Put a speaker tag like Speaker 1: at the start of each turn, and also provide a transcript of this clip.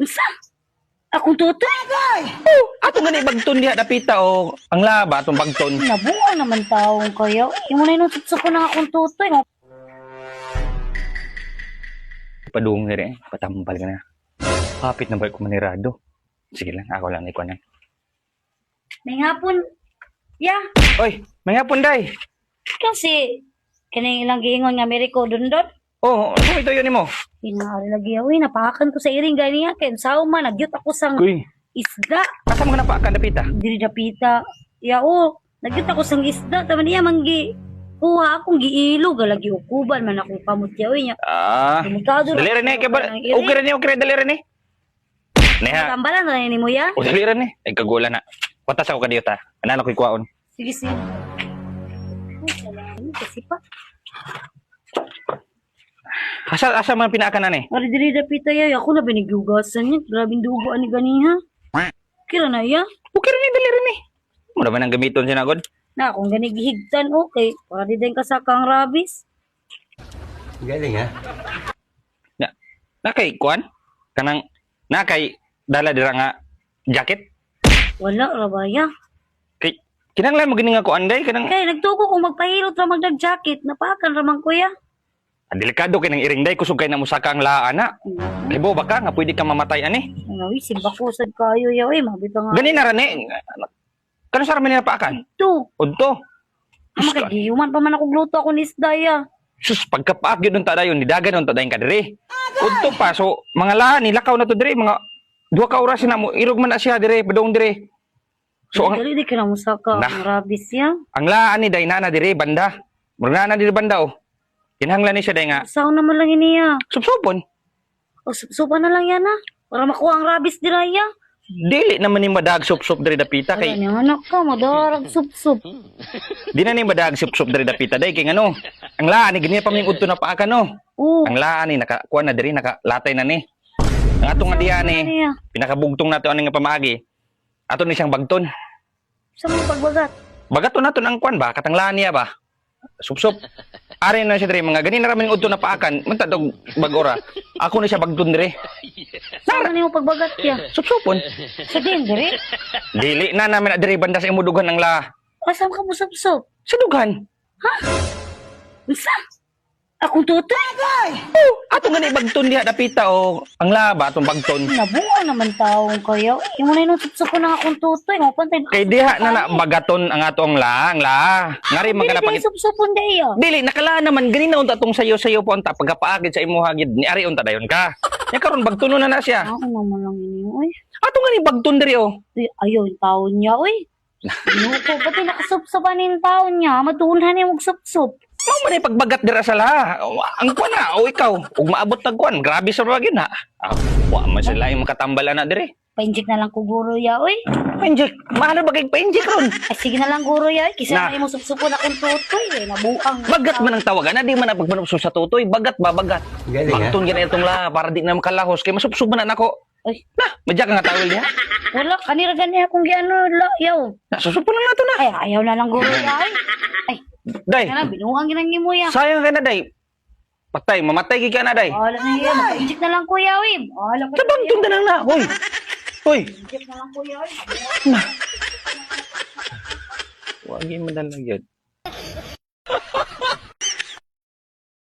Speaker 1: Unsa? Akong tutoy?
Speaker 2: Ato nga ni bagton diha dapita o ang laba atong bagton.
Speaker 1: Nabuang naman taong kayo. Imo na yung ko ng akong tutoy.
Speaker 2: Padung dire, patambal ka na. Kapit na ba ko manirado? Sige lang, ako lang ikuan.
Speaker 1: May hapon. Ya,
Speaker 2: Oy, may hapon day.
Speaker 1: kasi kaning ilang giingon nga Ameriko dundon.
Speaker 2: Oh, ano ito yun mo?
Speaker 1: Inaari lagi uy, napakan ko sa iring ganiya kay sao man nagyut ako sang
Speaker 2: Kuy,
Speaker 1: isda.
Speaker 2: asa mo nga napaakan dapita?
Speaker 1: Diri dapita. Ya nagyut ako sang isda taman niya manggi. Kuha akong giilo galagi ukuban man akong kamot ya uy nya.
Speaker 2: Ah,
Speaker 1: Delikado
Speaker 2: dali rin eh, okay rin eh, dali rin eh. Neha,
Speaker 1: Tambalan na ni mo ya.
Speaker 2: o dali rin eh. Ay, kagula na. Patas ako kadiyot ha. Analo ko'y kuwaon.
Speaker 1: Sige sige. Ay, salamat kasi pa.
Speaker 2: Asa man pinaakan na eh?
Speaker 1: Ari diri dapita ya, ako na binigugasan niya. Grabing dugo ani ganiha. Kira na ya.
Speaker 2: Okay rin eh, dali rin eh. Mo naman ang gamiton sinagod.
Speaker 1: Na kung gani gihigtan okay, para di din kasakang rabies.
Speaker 3: Galing ha?
Speaker 2: Nakay kuan? Kanang, nakay dala dira nga jacket?
Speaker 1: Wala ra ba ya?
Speaker 2: Kay, kinanglan mo gini nga kuan day? Kanang,
Speaker 1: Kay nagtuko kung magpahilot ra magdag jacket, napakan ra man kuya.
Speaker 2: delikado kay nang iring day, kusog kay na musaka ang laa na. Libo ba ka nga pwede ka mamatay ani?
Speaker 1: Ngawi simba ko sad kayo ya, mabita nga.
Speaker 2: Gani na rin eh. Kano sa ramin napaakan?
Speaker 1: To,
Speaker 2: Udto.
Speaker 1: ama kay giyuman pa man ako gluto ako ni isda ya.
Speaker 2: Sus, pagkapaak yun nung tadayon, nidagan nung tadayon ka dire. Udto pa, so, mga lahan, nilakaw na to dire, mga 2 ka oras na mo, irog man na siya dire, padong dire. So, ang,
Speaker 1: Dali di ka na musaka
Speaker 2: Nah.
Speaker 1: ang rabies ya.
Speaker 2: ang laan ni day, nana dire, banda. Murna na dire, banda, oh. Kinahanglan ni siya day nga,
Speaker 1: Sao naman lang iniya.
Speaker 2: subsupon.
Speaker 1: O supa na lang yan ha. Para makuha ang rabies dira ya.
Speaker 2: Dili naman ni madag sup-sup dire dapita,
Speaker 1: Kaya
Speaker 2: kay,
Speaker 1: niya anak ka, madarag sup-sup.
Speaker 2: di na ni madag sup-sup dire dapita, day, kay ano, ang laan ni, ganyan pa may udto na paakan, no.
Speaker 1: Oo.
Speaker 2: Ang laan ni, nakakuha na dire, nakalatay na ni. Ang atong nga diyan ni,
Speaker 1: Ano ya?
Speaker 2: pinakabugtong nato ano nga pamaagi. Ato ni siyang bagton.
Speaker 1: Sa mga pagbagat.
Speaker 2: Bagaton nato ang kwan ba, katanglaan niya ba? Sup-sup. Ari na siya dire, mga ganin na ramin udto na paakan, munta dog bagora. Ako na siya bagton dire.
Speaker 1: Saan na yung pagbagat ya?
Speaker 2: Sup-supon.
Speaker 1: Sa din, diri?
Speaker 2: Dili na namin na dire banda sa imudugan ng la.
Speaker 1: Asam ka mo sup-sup?
Speaker 2: Sa dughan.
Speaker 1: Unsa? Akong tutoy?
Speaker 2: Ato nga ni bagton diha dapita o ang laba atong bagton.
Speaker 1: Nabuang naman taong kayo. Imo na yung sup-sup ko ng akong tutoy. Nga pantay.
Speaker 2: Kay diha na na bagaton ang atong la, ang la. Ngari man
Speaker 1: Dili
Speaker 2: ka na
Speaker 1: din sup-supon day ya.
Speaker 2: Dili nakala naman ganin na unta tong sayo-sayo po unta pagkapaagid sa imo hagid ni ari unta dayon ka. Nya karon bagton na na siya.
Speaker 1: Ako naman lang ini. Uy.
Speaker 2: Ato nga ni bagton diri o.
Speaker 1: Ayaw yung taon niya. Uy. Ano ko? Pati nakasup-supan yung taon niya. Madulhan niya mag-sup-sup.
Speaker 2: Mao man ay pagbagat dira sa la. Ang kuan na o ikaw, ug maabot tag kuan, grabe sa bagay na. Wa man sila yung makatambal na dire.
Speaker 1: Painjik na lang ko guro ya. Uy.
Speaker 2: Painjik, mahal ba kay painjik ron?
Speaker 1: Ay sige na lang guro ya. Kisa
Speaker 2: Na.
Speaker 1: na yung sup-supon akong tutoy. Nabuang.
Speaker 2: Bagat man ang tawagan, na di man na pagmanupso sa tutoy, bagat ba bagat.
Speaker 3: Galing ha?
Speaker 2: Bagton gina itong la para di na makalahos kay masupsub man na nako.
Speaker 1: Ay.
Speaker 2: Na, madya ka nga tawel niya.
Speaker 1: Wala. Kanira gani akong giano. Yaw.
Speaker 2: Nasusupo na nato na.
Speaker 1: Ay, ayaw na lang guro ya. Ay.
Speaker 2: Day,
Speaker 1: Kaya na, binuang ginang mo ya.
Speaker 2: sayang ka na day. Patay, mamatay ka na day.
Speaker 1: Wala na yan. Mag-inject na lang kuya, Wim. Wala ko
Speaker 2: Sa bagton na lang na. Hoy. Hoy.
Speaker 1: Inject na lang kuya, Wim.
Speaker 2: Wagi mo na lang yun.